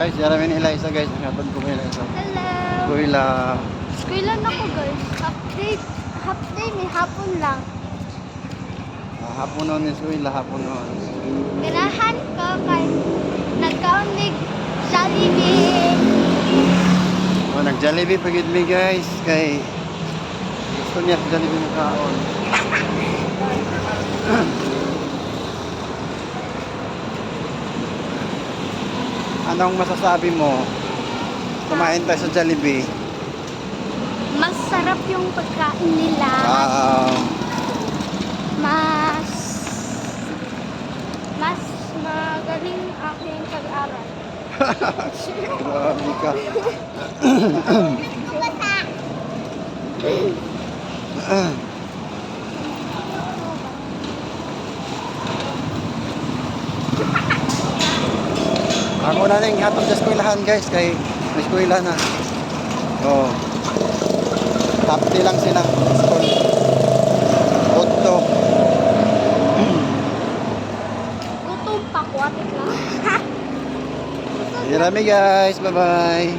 Guys, yara min Eliza guys. Ngatod ko may Eliza. Hello. Kuila. Eskwela na ko guys. Half day ni hapon lang. Hapon nun is kuila, hapon nun. Ganahan ko kay nagkaunig Jollibee. Oh, nag-Jollibee pagid mi guys. Kay gusto niya Jollibee mo kaon. Anong masasabi mo? Kumain tayo sa Jollibee. Masarap yung pagkain nila. Wow. Mas magaling aking pag-aral. Grabe ka. Ako na rin hatong sa eskwelahan guys, kay may eskwela na. Oh. Top 3 lang sila. School. Otto. Gutom pa, kwatik lang. Hirami guys, bye bye.